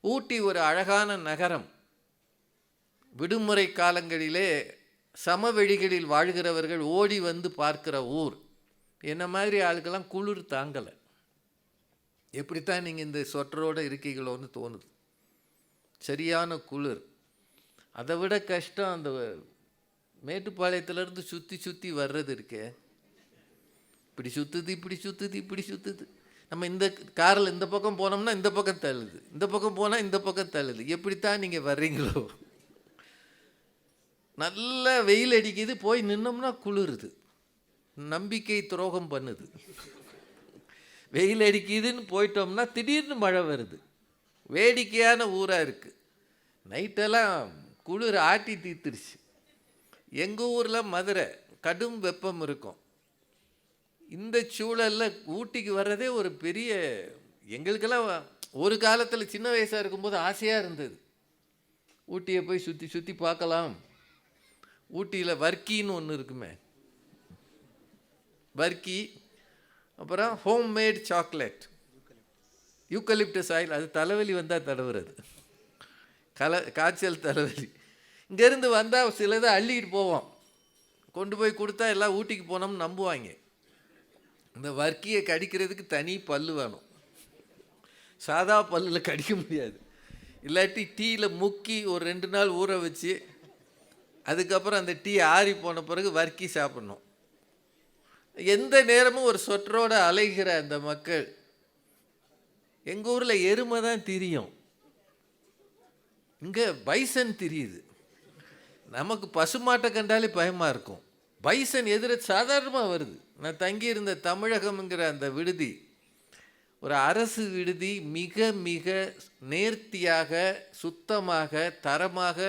ஊட்டி ஒரு அழகான நகரம். விடுமுறை காலங்களிலே சமவெளிகளில் வாழ்கிறவர்கள் ஓடி வந்து பார்க்கிற ஊர். என்ன மாதிரி ஆளுக்கெல்லாம் குளிர் தாங்கலை. எப்படித்தான் நீங்கள் இந்த சொற்றரோடு இருக்கீங்களோன்னு தோணுது. சரியான குளிர். அதை விட கஷ்டம் அந்த மேட்டுப்பாளையத்திலேருந்து சுற்றி சுற்றி வர்றது இருக்கே. இப்படி சுற்றுது, இப்படி சுற்றுது, இப்படி சுற்றுது. நம்ம இந்த காரில் இந்த பக்கம் போனோம்னா இந்த பக்கம் தள்ளுது, இந்த பக்கம் போனால் இந்த பக்கம் தள்ளுது. எப்படித்தான் நீங்கள் வர்றீங்களோ. நல்ல வெயில் அடிக்குது, போய் நின்னோம்னா குளிருது. நம்பிக்கை துரோகம் பண்ணுது. வெயில் அடிக்குதுன்னு போயிட்டோம்னா திடீர்னு மழை வருது. வேடிக்கையான ஊராக இருக்குது. நைட்டெல்லாம் குளிர் ஆட்டி தீர்த்துருச்சு. எங்கள் ஊரில் மதுரை கடும் வெப்பம் இருக்கும். இந்த சூழலில் ஊட்டிக்கு வர்றதே ஒரு பெரிய, எங்களுக்கெல்லாம் ஒரு காலத்தில் சின்ன வயசாக இருக்கும்போது ஆசையாக இருந்தது. ஊட்டியை போய் சுற்றி சுற்றி பார்க்கலாம். ஊட்டியில் வர்க்கின்னு ஒன்று இருக்குமே, வர்க்கி. அப்புறம் ஹோம்மேட் சாக்லேட், யூக்கலிப்டஸ் ஆயில். அது தலைவலி வந்தால் தடவுறது, காய்ச்சல் தலைவலி. இங்கேருந்து வந்தால் சிலதை அள்ளிக்கிட்டு போவோம். கொண்டு போய் கொடுத்தா எல்லாம் ஊட்டிக்கு போனோம்னு நம்புவாங்க. இந்த வர்க்கியை கடிக்கிறதுக்கு தனி பல் வேணும். சாதா பல்லில் கடிக்க முடியாது. இல்லாட்டி டீயில் முக்கி ஒரு 2 நாள் ஊற வச்சு அதுக்கப்புறம் அந்த டீ ஆறி போன பிறகு வர்க்கி சாப்பிட்ணும். எந்த நேரமும் ஒரு சொற்றோடு அலைகிற அந்த மக்கள். எங்கள் ஊரில் எருமை தான் திரியும், இங்கே பைசன் திரியுது. நமக்கு பசுமாட்டை கண்டாலே பயமாக இருக்கும். பைசன் எதிர சாதாரணமாக வருது. நான் தங்கியிருந்த தமிழகம்ங்கிற அந்த விடுதி ஒரு அரசு விடுதி. மிக மிக நேர்த்தியாக, சுத்தமாக, தரமாக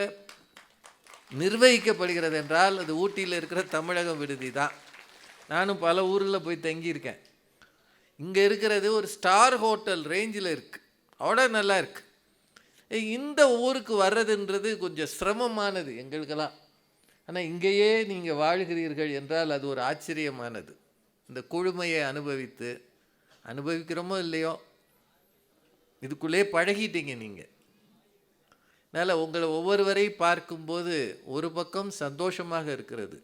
நிர்வகிக்கப்படுகிறது என்றால் அது ஊட்டியில் இருக்கிற தமிழகம் விடுதி தான். நானும் பல ஊரில் போய் தங்கியிருக்கேன். இங்கே இருக்கிறது ஒரு ஸ்டார் ஹோட்டல் ரேஞ்சில் இருக்குது. அவ்வளோ நல்லா இருக்குது. இந்த ஊருக்கு வர்றதுன்றது கொஞ்சம் சிரமமானது எங்களுக்கெல்லாம். ஆனால் இங்கேயே நீங்கள் வாழ்கிறீர்கள் என்றால் அது ஒரு ஆச்சரியமானது. இந்த குழுமையை அனுபவிக்கிறோமோ இல்லையோ, இதுக்குள்ளே பழகிட்டீங்க நீங்கள். அதனால் உங்களை ஒவ்வொருவரையும் பார்க்கும்போது ஒரு பக்கம் சந்தோஷமாக இருக்கிறது,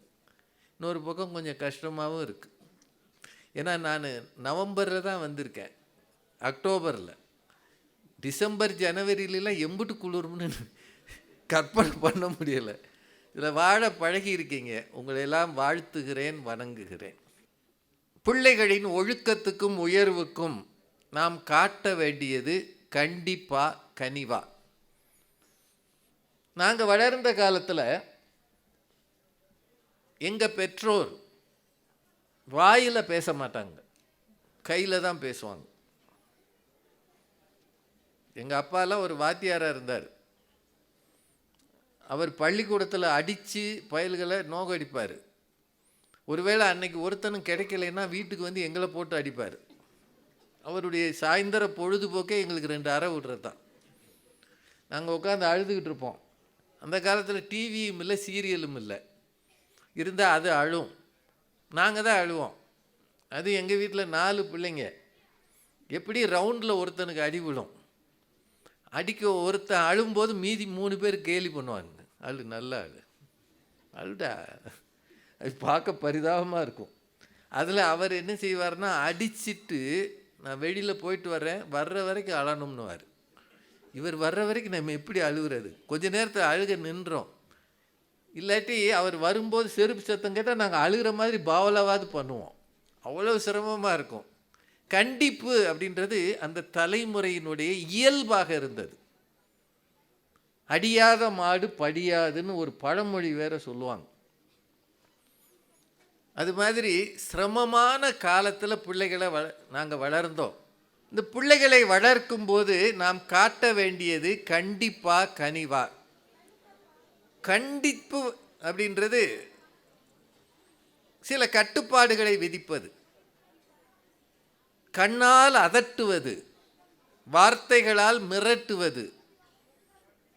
இன்னொரு பக்கம் கொஞ்சம் கஷ்டமாகவும் இருக்குது. ஏன்னா நான் நவம்பரில் தான் வந்திருக்கேன், அக்டோபரில். டிசம்பர் ஜனவரியிலலாம் எம்புட்டு குளிர்னு கற்பனை பண்ண முடியலை. இதில் வாழ பழகி இருக்கீங்க. உங்களையெல்லாம் வாழ்த்துகிறேன், வணங்குகிறேன். பிள்ளைகளின் ஒழுக்கத்துக்கும் உயர்வுக்கும் நாம் காட்ட வேண்டியது கண்டிப்பா கனிவா. நாங்கள் வளர்ந்த காலத்தில் எங்கள் பெற்றோர் வாயில் பேச மாட்டாங்க, கையில் தான் பேசுவாங்க. எங்கள் அப்பாலாம் ஒரு வாத்தியாராக இருந்தார். அவர் பள்ளிக்கூடத்தில் அடித்து பயல்களை நோகடிப்பார். ஒருவேளை அன்னைக்கு ஒருத்தனும் கிடைக்கலைன்னா வீட்டுக்கு வந்து எங்களை போட்டு அடிப்பார். அவருடைய சாயந்தர பொழுதுபோக்கே எங்களுக்கு 2 அறை விடுறது தான். நாங்கள் உட்காந்து அழுதுகிட்டு இருப்போம். அந்த காலத்தில் டிவியும் இல்லை, சீரியலும் இல்லை. இருந்தால் அது அழும், நாங்கள் தான் அழுவோம். அது எங்கள் வீட்டில் 4 பிள்ளைங்க. எப்படி ரவுண்டில் ஒருத்தனுக்கு அடி விழும். அடிக்க ஒருத்தன் அழும்போது மீதி 3 பேர் கேலி பண்ணுவாங்க. அழு, நல்லா அழுடா. அது பார்க்க பரிதாபமாக இருக்கும். அதில் அவர் என்ன செய்வார்னா, அடிச்சுட்டு நான் வெளியில் போயிட்டு வர்ற வரைக்கும் அழணும்னுவார். இவர் வர்ற வரைக்கும் நம்ம எப்படி அழுகிறது? கொஞ்ச நேரத்தில் அழுக நின்றோம். இல்லாட்டி அவர் வரும்போது செருப்பு சத்தம் கேட்டால் நாங்கள் அழுகிற மாதிரி பாவலாவது பண்ணுவோம். அவ்வளோ சிரமமாக இருக்கும். கண்டிப்பு அப்படின்றது அந்த தலைமுறையினுடைய இயல்பாக இருந்தது. அடியாத மாடு படியாதுன்னு ஒரு பழமொழி வேற சொல்லுவாங்க. அது மாதிரி சிரமமான காலத்தில் பிள்ளைகளை நாங்கள் வளர்ந்தோம். இந்த பிள்ளைகளை வளர்க்கும் போது நாம் காட்ட வேண்டியது கண்டிப்பா கனிவா. கண்டிப்பு அப்படின்றது சில கட்டுப்பாடுகளை விதிப்பது, கண்ணால் அதட்டுவது, வார்த்தைகளால் மிரட்டுவது,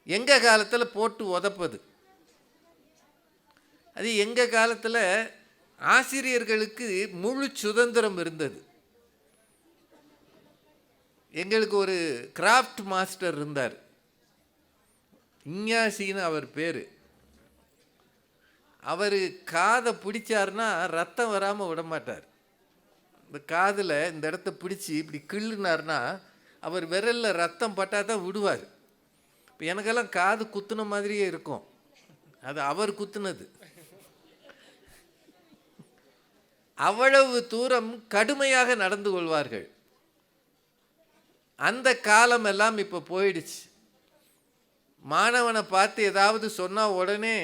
எங்கள் காலத்தில் போட்டு உதப்பது. அது எங்கள் காலத்தில் ஆசிரியர்களுக்கு முழு சுதந்திரம் இருந்தது. எங்களுக்கு ஒரு கிராஃப்ட் மாஸ்டர் இருந்தார். இஞ்ஞாசின்னு அவர் பேர். அவர் காதை பிடிச்சாருன்னா ரத்தம் வராமல் விட மாட்டார். இந்த காதில் இந்த இடத்த பிடிச்சி இப்படி கிள்ளுனார்னா அவர் விரலில் ரத்தம் பட்டால் தான் விடுவார். இப்போ எனக்கெல்லாம் காது குத்துன மாதிரியே இருக்கும், அது அவர் குத்துனது. அவ்வளவு தூரம் கடுமையாக நடந்து கொள்வார்கள். அந்த காலம் எல்லாம் இப்போ போயிடுச்சு. மாணவனை பார்த்து ஏதாவது சொன்னால் உடனே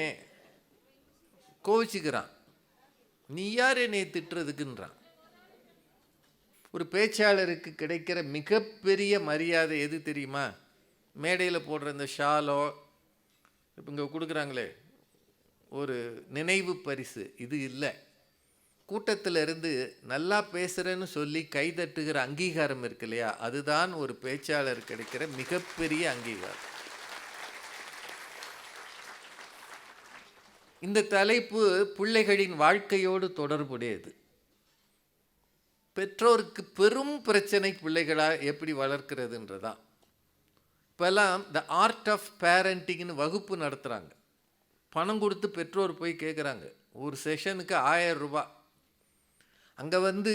கோவிச்சுக்கிறான். நீ யார் என்னை திட்டுறதுக்குன்றான். ஒரு பேச்சாளருக்கு கிடைக்கிற மிகப்பெரிய மரியாதை எது தெரியுமா? மேடையில் போடுற இந்த ஷாலோ, இப்போ இங்கே கொடுக்குறாங்களே ஒரு நினைவு பரிசு, இது இல்லை. கூட்டத்தில் இருந்து நல்லா பேசுகிறேன்னு சொல்லி கைதட்டுகிற அங்கீகாரம் இருக்கு இல்லையா, அதுதான் ஒரு பேச்சாளர் கிடைக்கிற மிகப்பெரிய அங்கீகாரம். இந்த தலைப்பு பிள்ளைகளின் வாழ்க்கையோடு தொடர்புடையது. பெற்றோருக்கு பெரும் பிரச்சனை பிள்ளைகளா எப்படி வளர்க்கிறதுன்றதான். இப்போல்லாம் த ஆர்ட் ஆஃப் பேரண்டிங்னு வகுப்பு நடத்துகிறாங்க. பணம் கொடுத்து பெற்றோர் போய் கேட்குறாங்க, ஒரு செஷனுக்கு 1000 ரூபா. அங்கே வந்து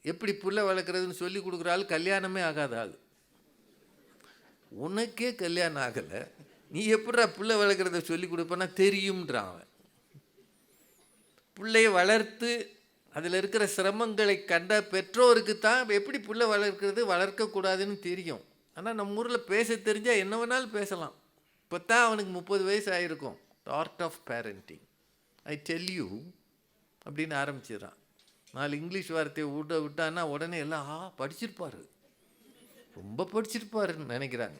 எப்படி பிள்ளை வளர்க்குறதுன்னு சொல்லி கொடுக்குற ஆள் கல்யாணமே ஆகாத ஆள். உனக்கே கல்யாணம் ஆகலை, நீ எப்படா பிள்ளை வளர்க்குறத சொல்லி கொடுப்பேன்னா தெரியும்ன்றான் அவன். பிள்ளையை வளர்த்து அதில் இருக்கிற சிரமங்களை கண்ட பெற்றோருக்கு தான் எப்படி பிள்ளை வளர்க்குறது வளர்க்கக்கூடாதுன்னு தெரியும். ஆனால் நம்ம ஊரில் பேச தெரிஞ்சால் என்ன வேணாலும் பேசலாம். இப்போ தான் அவனுக்கு 30 வயசு ஆகிருக்கும். The art of parenting, I tell you அப்படின்னு ஆரம்பிச்சிடறான். 4 இங்கிலீஷ் வார்த்தையை விட்டான்னா உடனே எல்லாம் படிச்சிருப்பார், ரொம்ப படிச்சிருப்பாருன்னு நினைக்கிறாங்க.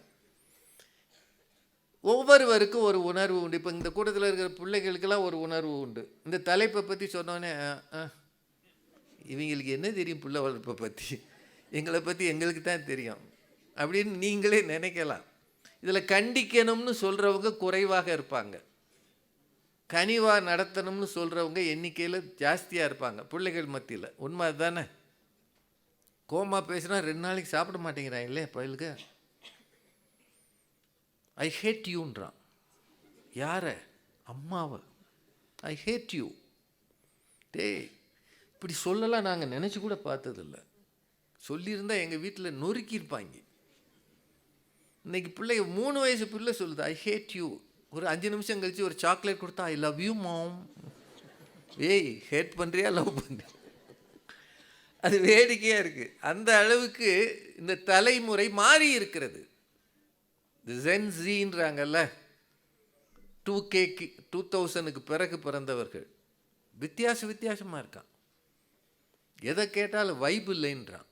ஒவ்வொருவருக்கும் ஒரு உணர்வு உண்டு. இப்போ இந்த கூட்டத்தில் இருக்கிற பிள்ளைகளுக்கெல்லாம் ஒரு உணர்வு உண்டு. இந்த தலைப்பை பற்றி சொன்னோன்னே இவங்களுக்கு என்ன தெரியும் பிள்ளை வளர்ப்பை பற்றி, எங்களை பற்றி எங்களுக்கு தான் தெரியும் அப்படின்னு நீங்களே நினைக்கலாம். இதில் கண்டிக்கணும்னு சொல்கிறவங்க குறைவாக இருப்பாங்க, கனிவாக நடத்தணும்னு சொல்கிறவங்க எண்ணிக்கையில் ஜாஸ்தியாக இருப்பாங்க பிள்ளைகள் மத்தியில். உண்மை அதுதானே? கோமா பேசினா 2 நாளைக்கு சாப்பிட மாட்டேங்கிறான் இல்லையா பயிலுக்கு. ஐ ஹேட் யூன்றான். யார? அம்மாவை. ஐ ஹேட் யூ. டேய், இப்படி சொல்லலாம் நாங்கள் நினச்சி கூட பார்த்ததில்ல. சொல்லியிருந்தால் எங்கள் வீட்டில் நொறுக்கியிருப்பாங்க. இன்றைக்கி பிள்ளைங்க 3 வயசு பிள்ளை சொல்லுது ஐ ஹேட் யூ. ஒரு 5 நிமிஷம் கழித்து ஒரு சாக்லேட் கொடுத்தா ஐ லவ் யூ மாம். ஏய், ஹேட் பண்ணுறியா லவ் பண்ணுறியா? அது வேடிக்கையாக இருக்குது. அந்த அளவுக்கு இந்த தலைமுறை மாறி இருக்கிறது. இந்த ஜென்ஸின்றாங்கல்ல, 2000க்கு பிறகு பிறந்தவர்கள் வித்தியாசமாக இருக்கான். எதை கேட்டாலும் வைப் இல்லைன்றான்.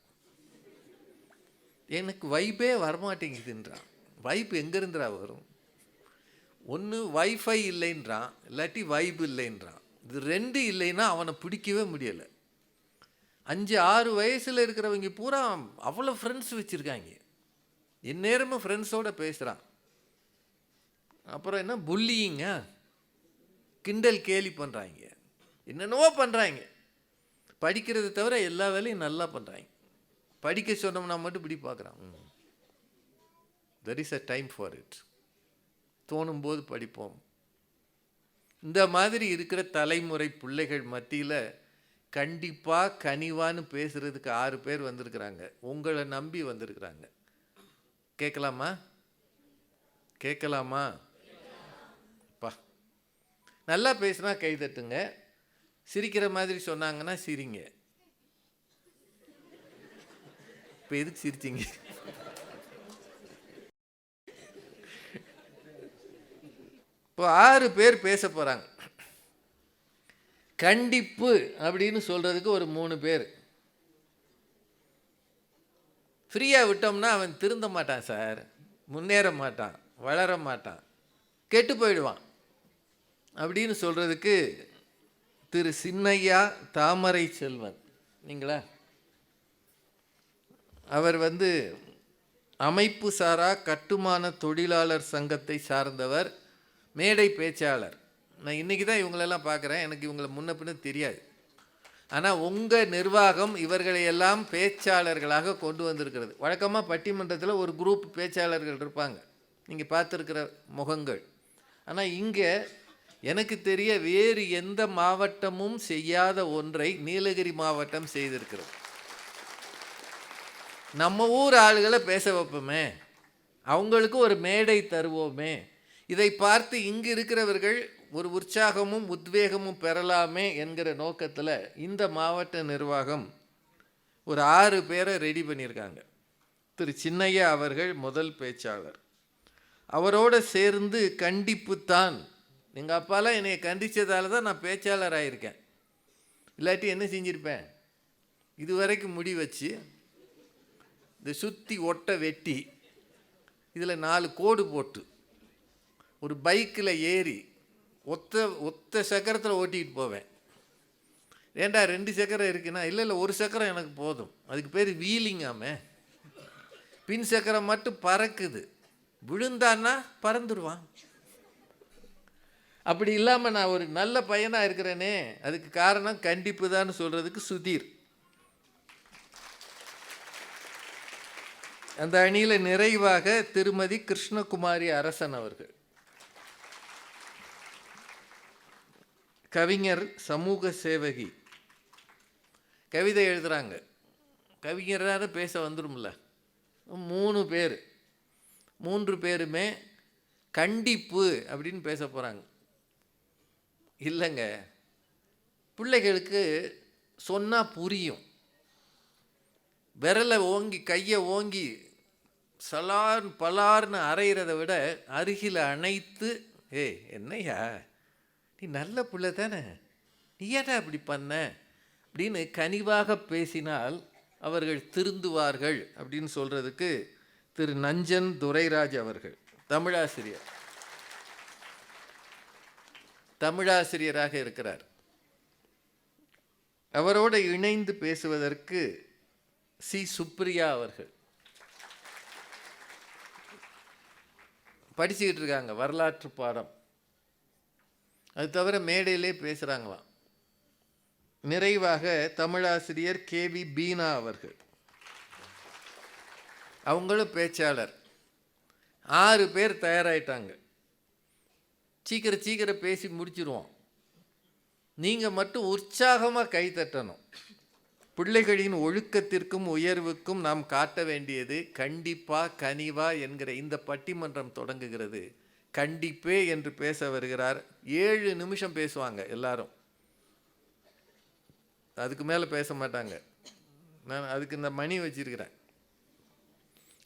எனக்கு வைப்பே வரமாட்டேங்குதுன்றான். வைப் எங்கேருந்துடா வரும்? ஒன்று வைஃபை இல்லைன்றான், இல்லாட்டி வைப் இல்லைன்றான். இது 2 இல்லைன்னா அவனை பிடிக்கவே முடியலை. 5-6 வயசில் இருக்கிறவங்க பூரா அவ்வளோ ஃப்ரெண்ட்ஸ் வச்சுருக்காங்க. எந்நேரமும் ஃப்ரெண்ட்ஸோடு பேசுகிறான். அப்புறம் என்ன புல்லிங்க, கிண்டல் கேலி பண்ணுறாங்க, என்னென்னவோ பண்ணுறாங்க. படிக்கிறத தவிர எல்லா வேலையும் நல்லா பண்ணுறாங்க. படிக்க சொன்னோம்னா மட்டும் இப்படி பார்க்குறான். There is a time for it. தோணும் போது படிப்போம். இந்த மாதிரி இருக்கிற தலைமுறை பிள்ளைகள் மத்தியில் கண்டிப்பாக கனிவான்னு பேசுகிறதுக்கு 6 பேர் வந்திருக்கிறாங்க. உங்களை நம்பி வந்திருக்கிறாங்க. கேட்கலாமா? பா, நல்லா பேசுனா கை தட்டுங்க, சிரிக்கிற மாதிரி சொன்னாங்கன்னா சிரிங்க. இப்போ எதுக்கு சிரிச்சிங்க? இப்போ 6 பேர் பேச போகிறாங்க. கண்டிப்பு அப்படின்னு சொல்கிறதுக்கு ஒரு 3 பேர். ஃப்ரீயாக விட்டோம்னா அவன் திருந்த மாட்டான் சார், முன்னேற மாட்டான், வளர மாட்டான், கெட்டு போயிடுவான் அப்படின்னு சொல்கிறதுக்கு திரு சின்னையா தாமரை செல்வன். நீங்களா? அவர் அமைப்பு சாரா கட்டுமான தொழிலாளர் சங்கத்தை சார்ந்தவர், மேடை பேச்சாளர். நான் இன்றைக்கி தான் இவங்களெல்லாம் பார்க்குறேன், எனக்கு இவங்களை முன்ன பின்ன தெரியாது. ஆனால் உங்கள் நிர்வாகம் இவர்களை எல்லாம் பேச்சாளர்களாக கொண்டு வந்திருக்கிறது. வழக்கமாக பட்டிமன்றத்தில் ஒரு குரூப் பேச்சாளர்கள் இருப்பாங்க, நீங்கள் பார்த்துருக்கிற முகங்கள். ஆனால் இங்கே எனக்கு தெரிய வேறு எந்த மாவட்டமும் செய்யாத ஒன்றை நீலகிரி மாவட்டம் செய்திருக்கிறது. நம்ம ஊர் ஆளுகளை பேச வைப்போமே, அவங்களுக்கு ஒரு மேடை தருவோமே, இதை பார்த்து இங்கு இருக்கிறவர்கள் ஒரு உற்சாகமும் உத்வேகமும் பெறலாமே என்கிற நோக்கத்தில் இந்த மாவட்ட நிர்வாகம் ஒரு 6 பேரை ரெடி பண்ணியிருக்காங்க. திரு சின்னையா அவர்கள் முதல் பேச்சாளர். அவரோடு சேர்ந்து கண்டிப்புத்தான், எங்கள் அப்பாலாம் என்னை கண்டித்ததால தான் நான் பேச்சாளர் ஆகியிருக்கேன். இல்லாட்டி என்ன செஞ்சுருப்பேன்? இதுவரைக்கும் முடி வச்சு இந்த சுற்றி ஒட்டை வெட்டி இதில் 4 கோடு போட்டு ஒரு பைக்கில் ஏறி ஒத்த சக்கரத்தில் ஓட்டிகிட்டு போவேன். ஏண்டா 2 சக்கரம் இருக்குன்னா, இல்லை 1 சக்கரம் எனக்கு போதும். அதுக்கு பேர் வீலிங்காமே. பின் சக்கரம் மட்டும் பறக்குது, விழுந்தான்னா பறந்துடுவான். அப்படி இல்லாமல் நான் ஒரு நல்ல பையனாக இருக்கிறேனே, அதுக்கு காரணம் கண்டிப்பு தான் சொல்கிறதுக்கு சுதீர். அந்த அணியில் நிறைவாக திருமதி கிருஷ்ணகுமாரி அரசன் அவர்கள், கவிஞர், சமூக சேவகி, கவிதை எழுதுகிறாங்க. கவிஞராக பேச வந்துடும்ல. 3 பேர், 3 பேருமே கண்டிப்பு அப்படின்னு பேச போகிறாங்க. இல்லைங்க, பிள்ளைகளுக்கு சொன்னால் புரியும். விரலை ஓங்கி கையை ஓங்கி சலார் பலார்னு அரைகிறத விட அருகில் அணைத்து, என்னையா நீ நல்ல பிள்ளை தானே, நீ ஏன்டா அப்படி பண்ண அப்படின்னு கனிவாக பேசினால் அவர்கள் திருந்துவார்கள் அப்படின்னு சொல்கிறதுக்கு திரு நஞ்சன் துரைராஜ் அவர்கள், தமிழாசிரியராக இருக்கிறார். அவரோடு இணைந்து பேசுவதற்கு சி சுப்ரியா அவர்கள் படிச்சுக்கிட்டு இருக்காங்க வரலாற்று பாடம். அது தவிர மேடையிலே பேசுகிறாங்களாம். நிறைவாக தமிழாசிரியர் கேவி பீனா அவர்கள், அவங்களும் பேச்சாளர். 6 பேர் தயாராகிட்டாங்க. சீக்கிரம் பேசி முடிச்சிருவோம். நீங்கள் மட்டும் உற்சாகமாக கை தட்டணும். பிள்ளைகளின் ஒழுக்கத்திற்கும் உயர்வுக்கும் நாம் காட்ட வேண்டியது கண்டிப்பா கனிவா என்கிற இந்த பட்டிமன்றம் தொடங்குகிறது. கண்டிப்பே என்று பேச வருகிறார். 7 நிமிஷம் பேசுவாங்க எல்லாரும், அதுக்கு மேலே பேச மாட்டாங்க. நான் அதுக்கு இந்த மணி வச்சிருக்கிறேன்,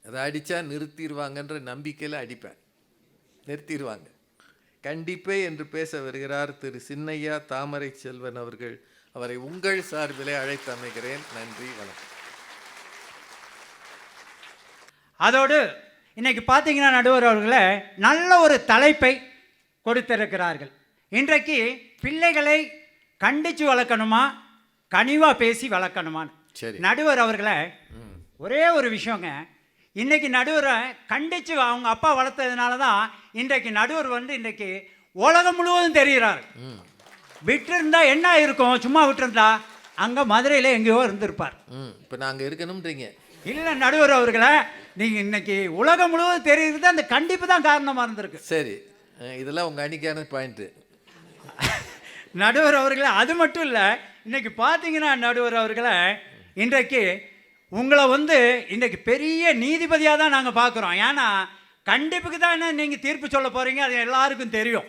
அதை அடித்தா நிறுத்திடுவாங்கன்ற நம்பிக்கையில் அடிப்பேன், நிறுத்திடுவாங்க. கண்டிப்பே என்று பேச வருகிறார் திரு சின்னையா தாமரை செல்வன் அவர்கள். அவரை உங்கள் சார்பிலே அழைத்து அமைகிறேன். நன்றி, வணக்கம். அதோடு இன்னைக்கு பார்த்தீங்கன்னா நடுவர் அவர்களே நல்ல ஒரு தலைப்பை கொடுத்திருக்கிறார்கள். இன்றைக்கு பிள்ளைகளை கண்டித்து வளர்க்கணுமா கனிவாக பேசி வளர்க்கணுமான்னு. சரி, நடுவர் அவர்களே ஒரே ஒரு விஷயங்க, இன்றைக்கி நடுவரை கண்டித்து அவங்க அப்பா வளர்த்ததுனால தான் இன்றைக்கு நடுவர் இன்றைக்கி உலகம் முழுவதும் தெரிகிறார். விட்டுருந்தா என்ன இருக்கும், சும்மா விட்டுருந்தா அங்கே மதுரையில் எங்கேயோ இருந்திருப்பார். இப்போ நாங்கள் இருக்கணும்ன்றீங்க? இல்லை நடுவர் அவர்களை, நீங்கள் இன்னைக்கு உலகம் முழுவதும் தெரியுறது அந்த கண்டிப்பு தான் காரணமாக இருந்திருக்கு. சரி, இதெல்லாம் உங்கள் அணிக்கான பாயிண்ட்டு. நடுவர் அவர்களை அது மட்டும் இல்லை, இன்னைக்கு பார்த்தீங்கன்னா நடுவர் அவர்களை இன்றைக்கு உங்களை இன்றைக்கு பெரிய நீதிபதியாக தான் நாங்கள் பார்க்குறோம். ஏன்னா கண்டிப்புக்கு தானே நீங்கள் தீர்ப்பு சொல்ல போகிறீங்க, அது எல்லாருக்கும் தெரியும்.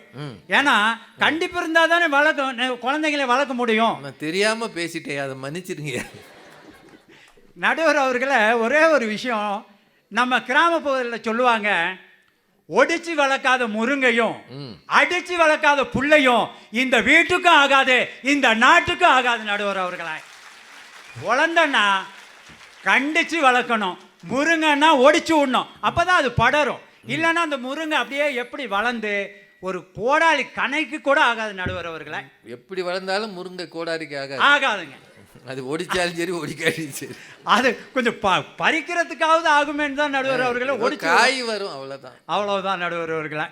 ஏன்னா கண்டிப்பு இருந்தால் தானே குழந்தைங்களை வளர்க்க முடியும். நான் தெரியாமல் பேசிட்டேன், அதை மன்னிச்சிருங்க. நடுவர் அவர்களை ஒரே ஒரு விஷயம், நம்ம கிராமப்பகுதியில் சொல்லுவாங்க, ஒடிச்சு வளர்க்காத முருங்கையும் அடிச்சு வளர்க்காத புள்ளையும் இந்த வீட்டுக்கும் ஆகாது, இந்த நாட்டுக்கும் ஆகாது. நடுவர் அவர்களை குழந்தைன்னா கண்டிச்சு வளர்க்கணும், முருங்கைன்னா ஒடிச்சு விடணும், அப்போதான் அது படரும். இல்லைன்னா அந்த முருங்கை அப்படியே எப்படி வளர்ந்து ஒரு கோடாலி கணைக்கு கூட ஆகாது. நடுவர் அவர்களை எப்படி வளர்ந்தாலும் முருங்கை கோடாரிக்கு ஆகாதுங்க. அது ஒடிச்சாலும் சரி ஒடிக்காலும் சரி, அது கொஞ்சம் பறிக்கிறதுக்காவது ஆகுமேன்னு தான் நடுவர் அவர்களை ஒடிச்சு காய் வரும், அவ்வளோதான் நடுவர் அவர்களை.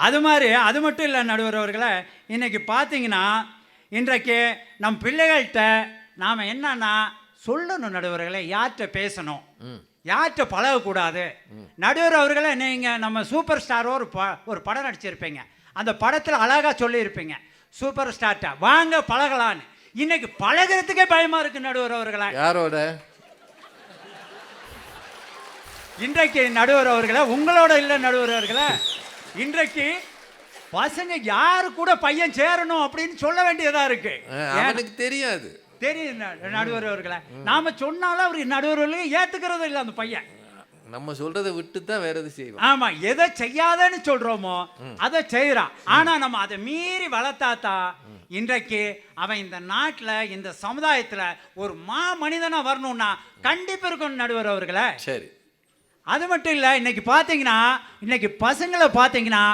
அது மாதிரி அது மட்டும் இல்லை நடுவர் அவர்களை, இன்னைக்கு பார்த்தீங்கன்னா இன்றைக்கு நம் பிள்ளைகள்கிட்ட நாம் என்னன்னா சொல்லணும் நடுவர்களை, யார்கிட்ட பேசணும் யார்கிட்ட பழகக்கூடாது. நடுவர் அவர்களை நீங்கள் நம்ம சூப்பர் ஸ்டாரோ ஒரு படம் நடிச்சிருப்பீங்க. அந்த படத்தில் அழகாக சொல்லியிருப்பீங்க, சூப்பர் ஸ்டார்ட்டா வாங்க பழகலான்னு. இன்னைக்கு பழகிறதுக்கே பயமாக இருக்கு நடுவர் அவர்களை. யாரோட? இன்றைக்கு நடுவர் அவர்களை, உங்களோட இல்லை நடுவர் அவர்களை, இன்றைக்கு பசங்க யாரு கூட பையன் சேரணும் அப்படின்னு சொல்ல வேண்டியதா இருக்கு. எனக்கு தெரியாது, தெரியும் நடுவர் அவர்களை. நாம சொன்னாலும் அவர் நடுவர் அவர்களே ஏத்துக்கிறது இல்லை அந்த பையன். நம்ம சொல்றதை விட்டு தான் வேற எது செய்வோம். ஆமா, எதை செய்யாதன்னு சொல்றோமோ அதை செய்யறான். ஆனா நம்ம அதை மீறி வளர்த்தாத்தா இன்றைக்கு அவன் இந்த நாட்டுல இந்த சமுதாயத்துல ஒரு மனிதனா வரணும்னா கண்டிப்பா இருக்கணும் நடுவர் அவர்களை. சரி, அது மட்டும் இல்லை, இன்னைக்கு பார்த்தீங்கன்னா இன்னைக்கு பசங்களை பார்த்தீங்கன்னா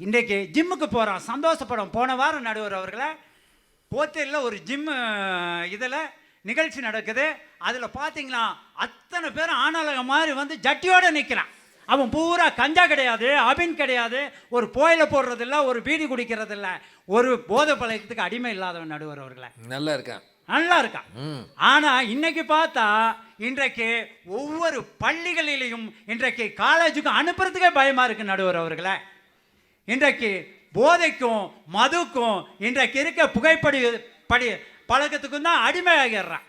இன்றைக்கு ஜிம்முக்கு போகிறான், சந்தோஷப்படும். போன வாரம் நடுவர் அவர்களை போத்தேரியில் ஒரு ஜிம் இதில் நிகழ்ச்சி நடக்குது. அதில் பார்த்தீங்கன்னா அத்தனை பேர் ஆணாளக மாதிரி வந்து ஜட்டியோடு நிற்கிறான். அவன் பூரா கஞ்சா கிடையாது, அபின் கிடையாது, ஒரு புயலை போடுறதில்ல, ஒரு பீடி குடிக்கிறதில்ல, ஒரு போதை பழக்கத்துக்கு அடிமை இல்லாதவன் நடுவர் அவர்களை. நல்லா இருக்கான், நல்லா இருக்கான். ஆனா இன்னைக்கு பார்த்தா இன்றைக்கு ஒவ்வொரு பள்ளிகளிலையும் இன்றைக்கு காலேஜுக்கும் அனுப்புறதுக்கே பயமா இருக்கு நடுவர் அவர்களை. இன்றைக்கு போதைக்கும் மதுக்கும் இன்றைக்கு இருக்க புகைப்படி பழக்கத்துக்கும் தான் அடிமையாகிறான்.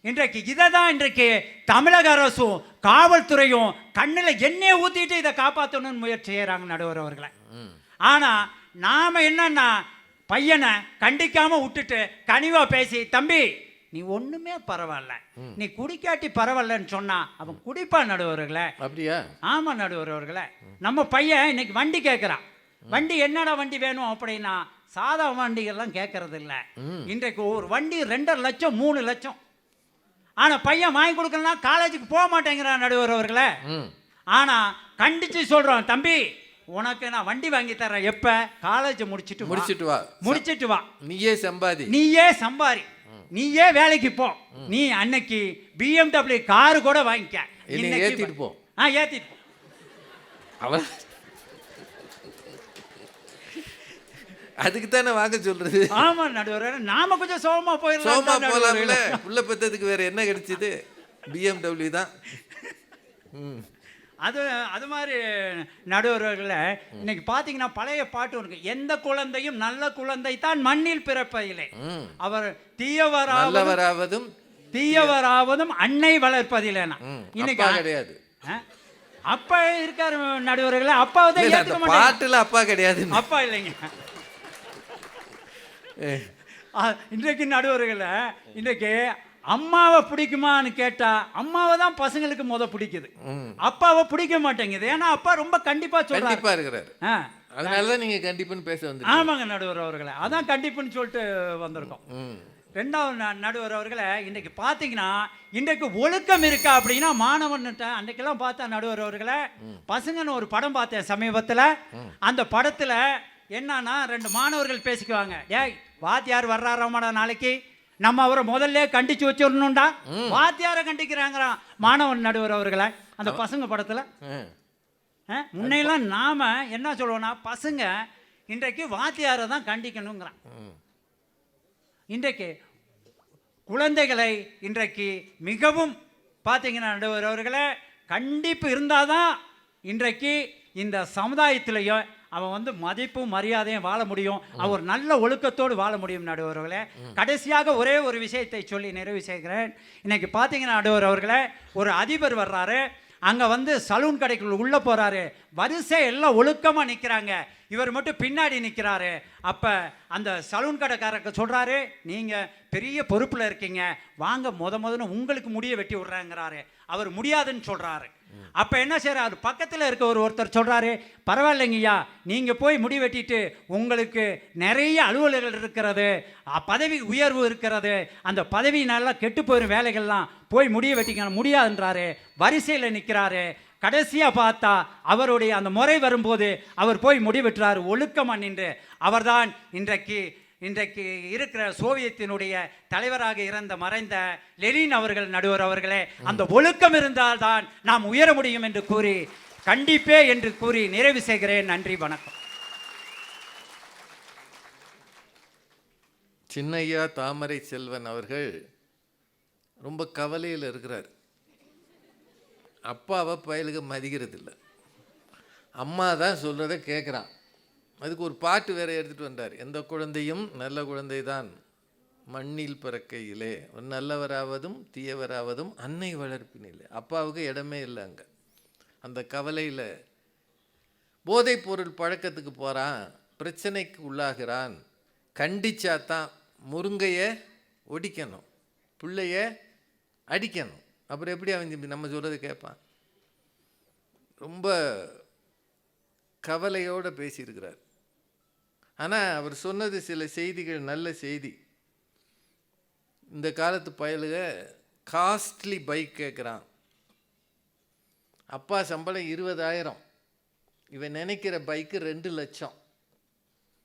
இன்றைக்கு இதை தான் இன்றைக்கு தமிழக அரசும் காவல்துறையும் கண்ணில் எண்ணெயை ஊத்திட்டு இதை காப்பாற்றணும்னு முயற்சி செய்யறாங்க நடுவர் அவர்களை. ஆனா நாம என்னன்னா பையனை கண்டிக்காம விட்டுட்டு கனிவா பேசி, தம்பி நீ ஒண்ணுமே பரவாயில்ல, நீ குடிக்காட்டி பரவாயில்லன்னு சொன்னா அவன் குடிப்பான் நடுவர்களே. அப்படியா? ஆமா நடுவர்களே. நம்ம பையன் இன்னைக்கு வண்டி கேட்கிறான். வண்டி என்னடா வண்டி வேணும் அப்படின்னா சாதா வண்டிகள்லாம் கேட்கறது இல்லை. இன்றைக்கு ஒரு வண்டி 2.5 லட்சம் 3 லட்சம். ஆனா பையன் வாங்கி கொடுக்கலாம், காலேஜுக்கு போக மாட்டேங்கிறான் நடுவர் அவர்களே. ஆனா கண்டிச்சு சொல்றோம், தம்பி உனக்கு நான் வண்டி வாங்கி தரேன், எப்ப காலேஜ் முடிச்சிட்டு வா, நீயே சம்பாதி, நீயே வேலைக்கு போ, நீ அன்னைக்கு BMW காரு கூட வாங்கிக்க, ஏத்திட்டு போ. ஏத்திட்டு அவன் அதுக்கு தானே வாங்க சொல்றது. ஆமா நடுவர், நாம கொஞ்சம் சோகமா போயிடலாம்ல. புள்ள பெத்ததுக்கு வேற என்ன கிடைச்சது? BMW தான். அது மாதிரி நடுவர்களை இன்னைக்கு பார்த்தீங்கன்னா பழைய பாட்டு இருக்கு, எந்த குழந்தையும் நல்ல குழந்தை தான் மண்ணில் பிறப்பதில்லை, அவர் தீயவராவதும் அன்னை வளர்ப்பதில்லைனா. இன்னைக்கு கிடையாது. அப்பா இருக்காரு நடுவர்களை, அப்பாவை பாட்டுல அப்பா கிடையாது, அப்பா இல்லைங்க. இன்றைக்கு நடுவர்களை இன்றைக்கு அம்மாவை பிடிக்குமான்னு கேட்டா அம்மாவை தான் பசங்களுக்கு பிடிக்குது, அப்பாவை பிடிக்க மாட்டேங்குது. ஏன்னா அப்பா ரொம்ப கண்டிப்பா இருக்கிறாரு. அதனாலதான் நீங்க கண்டிப்புன்னு பேச வந்து. ஆமாங்க நடுவர் அவர்களை, அதான் கண்டிப்புன்னு சொல்லிட்டு வந்திருக்கோம். ரெண்டாவது நடுவர் அவர்களை இன்னைக்கு பார்த்தீங்கன்னா இன்றைக்கு ஒழுக்கம் இருக்கா அப்படின்னா மாணவன்கிட்ட அன்றைக்கெல்லாம் பார்த்தா நடுவர் அவர்களை பசங்கன்னு ஒரு படம் பார்த்தேன் சமீபத்தில். அந்த படத்துல என்னன்னா 2 மாணவர்கள் பேசிக்குவாங்க, டேய் வாத்தியார் வர்றாராமாடா நாளைக்கு, நம்ம அவரை முதல்ல கண்டிச்சு வச்சிடணும்டா. வாத்தியாரை கண்டிக்கிறாங்கிறான் மாணவன் நடுவர் அவர்களை அந்த பசங்க படத்துல. முன்னையெல்லாம் நாம என்ன சொல்லுவோம்னா பசங்க இன்றைக்கு வாத்தியாரை தான் கண்டிக்கணுங்கிறான். இன்றைக்கு குழந்தைகளை இன்றைக்கு மிகவும் பார்த்தீங்கன்னா நடுவர் அவர்களை கண்டிப்பு இருந்தாதான் இன்றைக்கு இந்த சமுதாயத்திலேயே அவன் வந்து மதிப்பும் மரியாதையும் வாழ முடியும், அவர் நல்ல ஒழுக்கத்தோடு வாழ முடியும் நடுவர்களே. கடைசியாக ஒரே ஒரு விஷயத்தை சொல்லி நிறைவு செய்கிறேன். இன்னைக்கு பார்த்தீங்கன்னா நடுவர் அவர்களே, ஒரு அதிபர் வர்றாரு, அங்கே வந்து சலூன் கடைக்குள்ள உள்ளே போகிறாரு, வரிசை எல்லாம் ஒழுக்கமாக நிற்கிறாங்க, இவர் மட்டும் பின்னாடி நிற்கிறாரு. அப்போ அந்த சலூன் கடைக்காரருக்கு சொல்கிறாரு, நீங்கள் பெரிய பொறுப்பில் இருக்கீங்க, வாங்க முதன்னு உங்களுக்கு முடிய வெட்டி விட்றாங்கிறாரு. அவர் முடியாதுன்னு சொல்கிறாரு. அப்போ என்ன செய்கிறார், பக்கத்தில் இருக்க ஒருத்தர் சொல்கிறாரு, பரவாயில்லைங்கய்யா நீங்கள் போய் முடி வெட்டிட்டு உங்களுக்கு நிறைய அலுவலர்கள் இருக்கிறது, பதவி உயர்வு இருக்கிறது, அந்த பதவி நல்லா கெட்டு போயிடும் வேலைகள்லாம், போய் முடிய வெட்டிக்க முடியாதுன்றாரு. வரிசையில் நிற்கிறாரு. கடைசியாக பார்த்தா அவருடைய அந்த முறை வரும்போது அவர் போய் முடிவெட்டுறாரு ஒழுக்கமாக நின்று. அவர்தான் இன்றைக்கு இருக்கிற சோவியத்தினுடைய தலைவராக இறந்த மறைந்த லெனின் அவர்கள் நடுவர் அவர்களே. அந்த ஒழுக்கம் இருந்தால்தான் நாம் உயர முடியும் என்று கூறி கண்டிப்பே என்று கூறி நிறைவு செய்கிறேன். நன்றி, வணக்கம். சின்னையா தாமரை செல்வன் அவர்கள் ரொம்ப கவலையில் இருக்கிறார். அப்பாவை பயலுக மதிக்கிறதில்ல. அம்மா தான் சொல்கிறத கேட்குறான். அதுக்கு ஒரு பாட்டு வேற எடுத்துகிட்டு வந்தார். எந்த குழந்தையும் நல்ல குழந்தை தான் மண்ணில் பிறக்கையிலே நல்லவராவதும் தீயவராவதும் அன்னை வளர்ப்பினிலே. அப்பாவுக்கு இடமே இல்லை அங்கே. அந்த கவலையில் போதைப் பொருள் பழக்கத்துக்கு போகிறான், பிரச்சனைக்கு உள்ளாகிறான். கண்டிச்சாதான் முருங்கையை ஒடிக்கணும், பிள்ளைய அடிக்கணும். அப்புறம் எப்படி அவன் நம்ம சொல்கிறத கேட்பான்? ரொம்ப கவலையோடு பேசியிருக்கிறார். ஆனால் அவர் சொன்னது சில செய்திகள் நல்ல செய்தி. இந்த காலத்து பயலுக காஸ்ட்லி பைக் கேட்குறான். அப்பா சம்பளம் 20,000, இவன் நினைக்கிற பைக்கு 2 லட்சம்.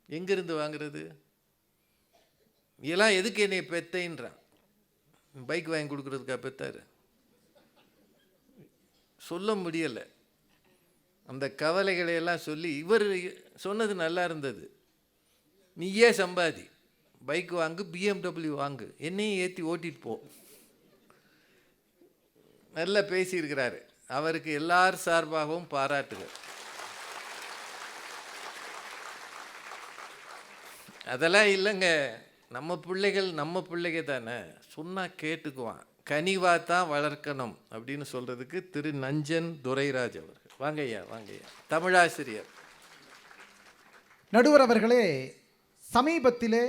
எங்கேருந்து வாங்குறது? இதெல்லாம் எதுக்கு என்னை பெத்தைன்றான். பைக் வாங்கி கொடுக்குறதுக்கா பெத்தார்? சொல்ல முடியலை. அந்த கவலைகளையெல்லாம் சொல்லி இவர் சொன்னது நல்லா இருந்தது. நீயே சம்பாதி, பைக் வாங்கு, BMW வாங்கு, என்னையும் ஏற்றி ஓட்டிட்டு போ. நல்லா பேசியிருக்கிறாரு. அவருக்கு எல்லார் சார்பாகவும் பாராட்டுகள். அதெல்லாம் இல்லைங்க, நம்ம பிள்ளைங்க தானே, சொன்னால் கேட்டுக்குவான். கனிவாக தான் வளர்க்கணும் அப்படின்னு சொல்கிறதுக்கு திரு நஞ்சன் துரைராஜ் அவர். வாங்கய்யா, வாங்கய்யா. தமிழாசிரியர். நடுவர் அவர்களே, சமீபத்திலே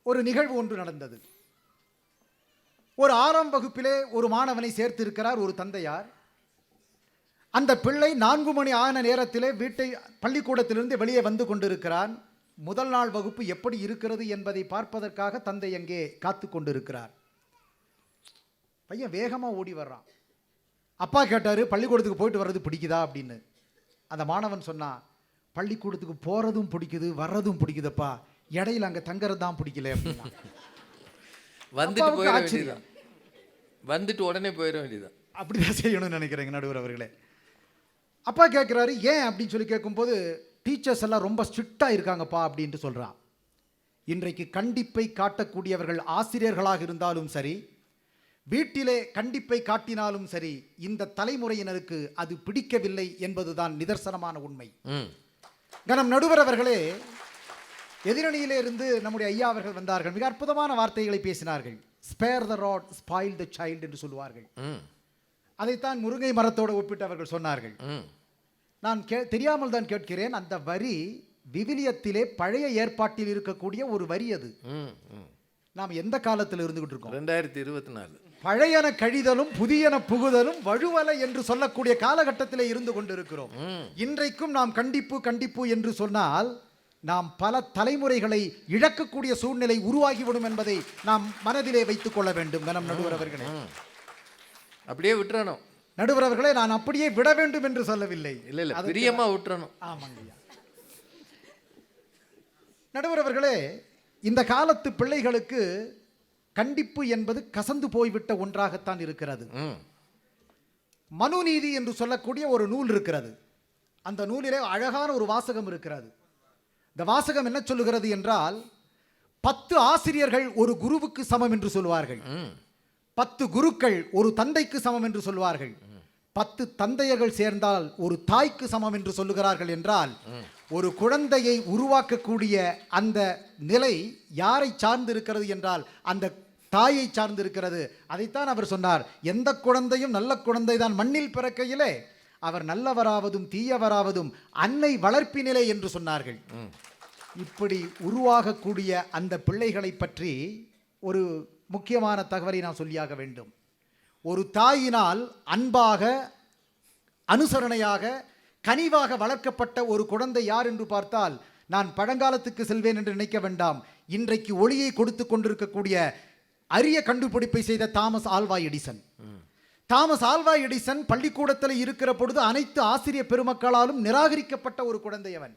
ஒரு நிகழ்வு ஒன்று நடந்தது. ஒரு 6ஆம் வகுப்பிலே ஒரு மாணவனை சேர்த்திருக்கிறார் ஒரு தந்தையார். அந்த பிள்ளை 4 மணி ஆன நேரத்திலே பள்ளிக்கூடத்திலிருந்து வெளியே வந்து கொண்டிருக்கிறான். முதல் நாள் வகுப்பு எப்படி இருக்கிறது என்பதை பார்ப்பதற்காக தந்தை அங்கே காத்து கொண்டிருக்கிறார். பையன் வேகமாக ஓடி வர்றான். அப்பா கேட்டார், பள்ளிக்கூடத்துக்கு போயிட்டு வர்றது பிடிக்குதா அப்படின்னு. அந்த மாணவன் சொன்னான், பள்ளிக்கூடத்துக்கு போகிறதும் பிடிக்குது, வர்றதும் பிடிக்குதுப்பா, இடையில அங்கே தங்குறது தான் பிடிக்கல அப்படின்னா. வந்துட்டு போயிட வேண்டியதுதான், வந்துட்டு உடனே போயிட வேண்டியதுதான். அப்படிதான் செய்யணும்னு நினைக்கிறேங்க நடுவர் அவர்களே. அப்பா கேட்குறாரு, ஏன் அப்படின்னு சொல்லி கேட்கும்போது, டீச்சர்ஸ் எல்லாம் ரொம்ப ஸ்ட்ரிக்டாக இருக்காங்கப்பா அப்படின்ட்டு சொல்கிறான். இன்றைக்கு கண்டிப்பை காட்டக்கூடியவர்கள் ஆசிரியர்களாக இருந்தாலும் சரி, வீட்டிலே கண்டிப்பை காட்டினாலும் சரி, இந்த தலைமுறையினருக்கு அது பிடிக்கவில்லை என்பதுதான் நிதர்சனமான உண்மை. கனம் நடுவர் அவர்களே, எதிரணியிலே இருந்து நம்முடைய ஐயா அவர்கள் வந்தார்கள். மிக அற்புதமான வார்த்தைகளை பேசினார்கள். Spare the rod, spoil the child என்று சொல்வார்கள். அதைத்தான் முருங்கை மரத்தோடு ஒப்பிட்டு அவர்கள் சொன்னார்கள். நான் தெரியாமல் தான் கேட்கிறேன், அந்த வரி விவிலியத்திலே பழைய ஏற்பாட்டில் இருக்கக்கூடிய ஒரு வரி. அது நாம் எந்த காலத்தில் இருந்துகிட்டு இருக்கோம்? 2024. பழையன கழிதலும் புதியன புகுதலும் வழுவலை என்று சொல்லக்கூடிய காலகட்டத்திலே இருந்து கொண்டிருக்கிறோம். இன்றைக்கும் நாம் கண்டிப்பு என்று சொன்னால் நாம் பல தலைமுறைகளை இழக்கக்கூடிய சூழ்நிலை உருவாகிவிடும் என்பதை நாம் மனதிலே வைத்துக் கொள்ள வேண்டும். கனம் நடுவர் அவர்களே, அப்படியே விட்டுறணும். நடுவர் அவர்களே, நான் அப்படியே விட வேண்டும் என்று சொல்லவில்லை. இல்லை, பிரியமா விட்டுறணும். ஆமாங்க நடுவர் அவர்களே, இந்த காலத்து பிள்ளைகளுக்கு கண்டிப்பு என்பது கசந்து போய்விட்ட ஒன்றாகத்தான் இருக்கிறது. மனுநீதி என்று சொல்லக்கூடிய ஒரு நூல் இருக்கிறது. அந்த நூலிலே அழகான ஒரு வாசகம் இருக்கிறது. இந்த வாசகம் என்ன சொல்லுகிறது என்றால், 10 ஆசிரியர்கள் ஒரு குருவுக்கு சமம் என்று சொல்வார்கள், 10 குருக்கள் ஒரு தந்தைக்கு சமம் என்று சொல்வார்கள், 10 தந்தையர்கள் சேர்ந்தால் ஒரு தாய்க்கு சமம் என்று சொல்லுகிறார்கள். என்றால் ஒரு குழந்தையை உருவாக்கக்கூடிய அந்த நிலை யாரை சார்ந்து இருக்கிறது என்றால் அந்த தாயை சார்ந்து இருக்கிறது. அதைத்தான் அவர் சொன்னார், எந்த குழந்தையும் நல்ல குழந்தை தான் மண்ணில் பிறக்கையிலே அவர் நல்லவராவதும் தீயவராவதும் அன்னை வளர்ப்பினிலே என்று சொன்னார்கள். இப்படி உருவாகக்கூடிய அந்த பிள்ளைகளை பற்றி ஒரு முக்கியமான தகவலை நான் சொல்லியாக வேண்டும். ஒரு தாயினால் அன்பாக, அனுசரணையாக, கனிவாக வளர்க்கப்பட்ட ஒரு குழந்தை யார் என்று பார்த்தால், நான் பழங்காலத்துக்கு செல்வேன் என்று நினைக்க வேண்டாம், இன்றைக்கு ஒளியை கொடுத்து கொண்டிருக்கக்கூடிய அரிய கண்டுபிடிப்பை செய்த Thomas Alva Edison. Thomas Alva Edison பள்ளிக்கூடத்தில் இருக்கிற பொழுது அனைத்து ஆசிரியர் பெருமக்களாலும் நிராகரிக்கப்பட்ட ஒரு குழந்தை அவன்.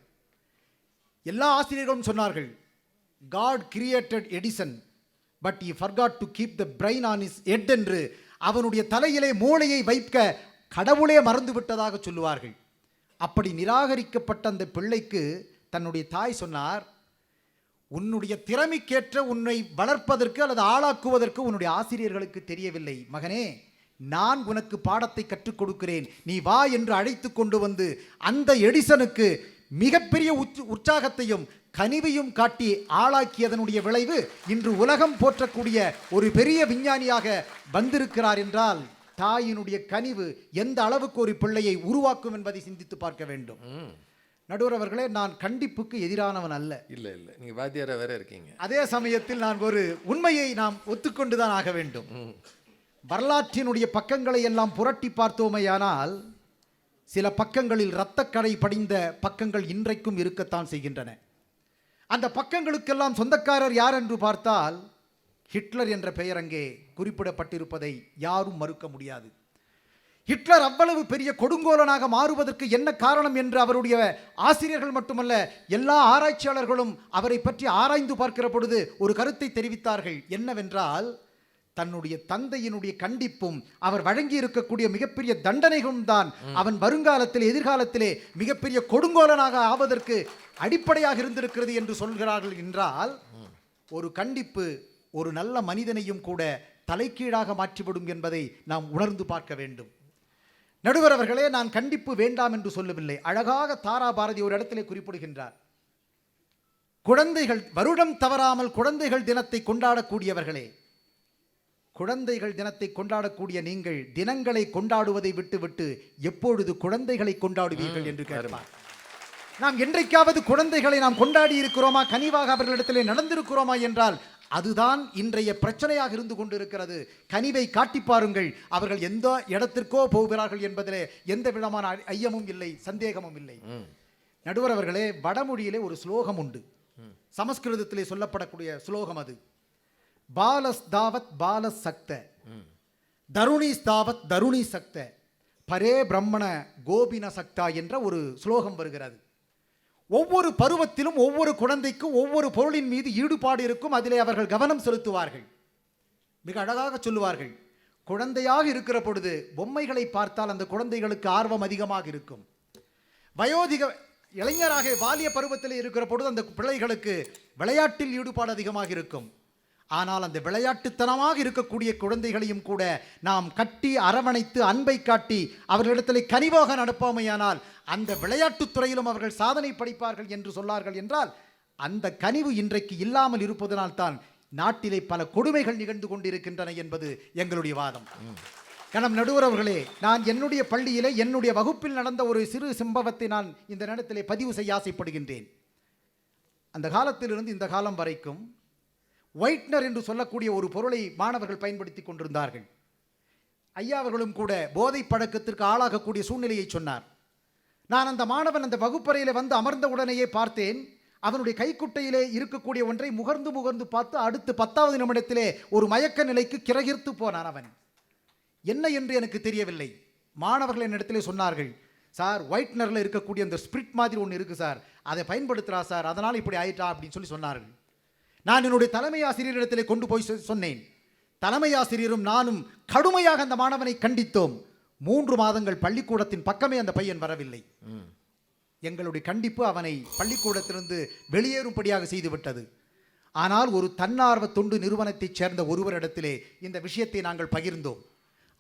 எல்லா ஆசிரியர்களும் சொன்னார்கள், God created Edison but he forgot to keep the brain on his head என்று அவனுடைய தலையிலே மூளையை வைக்க கடவுளே மறந்து விட்டதாக சொல்லுவார்கள். அப்படி நிராகரிக்கப்பட்ட அந்த பிள்ளைக்கு தன்னுடைய தாய் சொன்னார், உன்னுடைய திறமைக்கேற்ற உன்னை வளர்ப்பதற்கு அல்லது ஆளாக்குவதற்கு உன்னுடைய ஆசிரியர்களுக்கு தெரியவில்லை மகனே, நான் உனக்கு பாடத்தை கற்றுக் கொடுக்கிறேன், நீ வா என்று அழைத்து கொண்டு வந்து அந்த எடிசனுக்கு மிகப்பெரிய உற்சாகத்தையும் கனிவையும் காட்டி ஆளாக்கியதனுடைய விளைவு இன்று உலகம் போற்றக்கூடிய ஒரு பெரிய விஞ்ஞானியாக வந்திருக்கிறார் என்றால் தாயினுடைய கனிவு எந்த அளவுக்கு ஒரு பிள்ளையை உருவாக்கும் என்பதை சிந்தித்து பார்க்க வேண்டும். நடுவர் அவர்களே, நான் கண்டிப்புக்கு எதிரானவன் அல்ல. இல்லை நீங்கள் வாத்தியாரா வேற இருக்கீங்க. அதே சமயத்தில் நான் ஒரு உண்மையை நாம் ஒத்துக்கொண்டுதான் ஆக வேண்டும். வரலாற்றினுடைய பக்கங்களை எல்லாம் புரட்டி பார்த்தோமேயானால் சில பக்கங்களில் இரத்தக்கரை படிந்த பக்கங்கள் இன்றைக்கும் இருக்கத்தான் செய்கின்றன. அந்த பக்கங்களுக்கெல்லாம் சொந்தக்காரர் யார் என்று பார்த்தால் ஹிட்லர் என்ற பெயர் அங்கே குறிப்பிடப்பட்டிருப்பதை யாரும் மறுக்க முடியாது. ஹிட்லர் அவ்வளவு பெரிய கொடுங்கோலனாக மாறுவதற்கு என்ன காரணம் என்று அவருடைய ஆசிரியர்கள் மட்டுமல்ல, எல்லா ஆராய்ச்சியாளர்களும் அவரை பற்றி ஆராய்ந்து பார்க்கிற பொழுது ஒரு கருத்தை தெரிவித்தார்கள். என்னவென்றால், தன்னுடைய தந்தையினுடைய கண்டிப்பும் அவர் வழங்கி இருக்கக்கூடிய மிகப்பெரிய தண்டனைகளும் தான் அவன் வருங்காலத்தில் எதிர்காலத்திலே மிகப்பெரிய கொடுங்கோலனாக ஆவதற்கு அடிப்படையாக இருந்திருக்கிறது என்று சொல்கிறார்கள். என்றால் ஒரு கண்டிப்பு ஒரு நல்ல மனிதனையும் கூட தலைகீழாக மாற்றிவிடும் என்பதை நாம் உணர்ந்து பார்க்க வேண்டும். நடுவர் அவர்களே, நான் கண்டிப்பு வேண்டாம் என்று சொல்லவில்லை. அழகாக தாரா பாரதி ஒரு இடத்திலே குறிப்பிடுகின்றார். குழந்தைகள் வருடம் தவறாமல் குழந்தைகள் தினத்தை கொண்டாடக்கூடியவர்களே, குழந்தைகள் தினத்தை கொண்டாடக்கூடிய நீங்கள் தினங்களை கொண்டாடுவதை விட்டுவிட்டு எப்பொழுது குழந்தைகளை கொண்டாடுவீர்கள் என்று கேட்பார். நாம் என்றைக்காவது குழந்தைகளை நாம் கொண்டாடி இருக்கிறோமா, கனிவாக அவர்களிடத்திலே நடந்திருக்கிறோமா என்றால் அதுதான் இன்றைய பிரச்சனையாக இருந்து கொண்டிருக்கிறது. கனிவை காட்டி பாருங்கள், அவர்கள் எந்த இடத்திற்கோ போகிறார்கள் என்பதிலே எந்த விதமான ஐயமும் இல்லை, சந்தேகமும் இல்லை. நடுவர் அவர்களே, வடமொழியிலே ஒரு ஸ்லோகம் உண்டு, சமஸ்கிருதத்திலே சொல்லப்படக்கூடிய ஸ்லோகம். அது பாலஸ் தாவத் பாலஸ் சக்த, தருணிஸ் தாவத் தருணி சக்த, பரே பிரம்மண கோபின சக்தா என்ற ஒரு ஸ்லோகம் வருகிறது. ஒவ்வொரு பருவத்திலும் ஒவ்வொரு குழந்தைக்கும் ஒவ்வொரு பொருளின் மீது ஈடுபாடு இருக்கும், அதிலே அவர்கள் கவனம் செலுத்துவார்கள். மிக அழகாக சொல்லுவார்கள், குழந்தையாக இருக்கிற பொழுது பொம்மைகளை பார்த்தால் அந்த குழந்தைகளுக்கு ஆர்வம் அதிகமாக இருக்கும். வயோதிக இளைஞராக வாலிய பருவத்தில் இருக்கிற பொழுது அந்த பிள்ளைகளுக்கு விளையாட்டில் ஈடுபாடு அதிகமாக இருக்கும். ஆனால் அந்த விளையாட்டுத்தனமாக இருக்கக்கூடிய குழந்தைகளையும் கூட நாம் கட்டி அரவணைத்து அன்பை காட்டி அவர்களிடத்தில் கனிவாக நடப்போமையானால் அந்த விளையாட்டுத் துறையிலும் அவர்கள் சாதனை படைப்பார்கள் என்று சொன்னார்கள். என்றால் அந்த கனிவு இன்றைக்கு இல்லாமல் இருப்பதனால்தான் நாட்டிலே பல கொடுமைகள் நிகழ்ந்து கொண்டிருக்கின்றன என்பது எங்களுடைய வாதம். கணம் நடுவர் அவர்களே, நான் என்னுடைய பள்ளியிலே என்னுடைய வகுப்பில் நடந்த ஒரு சிறு சம்பவத்தை நான் இந்த நேரத்திலே பதிவு செய்ய ஆசைப்படுகின்றேன். அந்த காலத்திலிருந்து இந்த காலம் வரைக்கும் ஒயிட்னர் என்று சொல்லக்கூடிய ஒரு பொருளை மாணவர்கள் பயன்படுத்தி கொண்டிருந்தார்கள். ஐயா அவர்களும் கூட போதை பழக்கத்திற்கு ஆளாகக்கூடிய சூழ்நிலையை சொன்னார். நான் அந்த மாணவன் அந்த வகுப்பறையில் வந்து அமர்ந்த உடனேயே பார்த்தேன், அவனுடைய கைக்குட்டையிலே இருக்கக்கூடிய ஒன்றை முகர்ந்து முகர்ந்து பார்த்து அடுத்து 10வது நிமிடத்திலே ஒரு மயக்க நிலைக்கு கிரகிர்த்து போனான். அவன் என்ன என்று எனக்கு தெரியவில்லை. மாணவர்கள் என்னிடத்திலே சொன்னார்கள், சார் ஒயிட்னரில் இருக்கக்கூடிய அந்த ஸ்பிரிட் மாதிரி ஒன்று இருக்குது சார், அதை பயன்படுத்துகிறா சார், அதனால் இப்படி ஆயிட்டா அப்படின்னு சொன்னார்கள். நான் என்னுடைய தலைமை ஆசிரியரிடத்திலே கொண்டு போய் சொன்னேன். தலைமை ஆசிரியரும் நானும் கடுமையாக அந்த மாணவனை கண்டித்தோம். 3 மாதங்கள் பள்ளிக்கூடத்தின் பக்கமே அந்த பையன் வரவில்லை. எங்களுடைய கண்டிப்பு அவனை பள்ளிக்கூடத்திலிருந்து வெளியேறும்படியாக செய்துவிட்டது. ஆனால் ஒரு தன்னார்வ தொண்டு நிறுவனத்தைச் சேர்ந்த ஒருவரிடத்திலே இந்த விஷயத்தை நாங்கள் பகிர்ந்தோம்.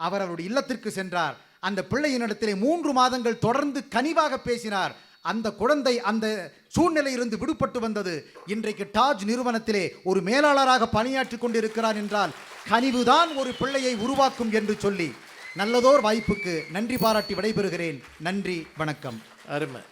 அவர் அவருடைய இல்லத்திற்கு சென்றார். அந்த பிள்ளையினிடத்திலே 3 மாதங்கள் தொடர்ந்து கனிவாக பேசினார். அந்த குழந்தை அந்த சூழ்நிலையிலிருந்து விடுபட்டு வந்தது. இன்றைக்கு டாஜ் நிறுவனத்திலே ஒரு மேலாளராக பணியாற்றி கொண்டிருக்கிறார். என்றால் கனிவுதான் ஒரு பிள்ளையை உருவாக்கும் என்று சொல்லி நல்லதோர் வாய்ப்புக்கு நன்றி பாராட்டி விடைபெறுகிறேன். நன்றி, வணக்கம். அருமை.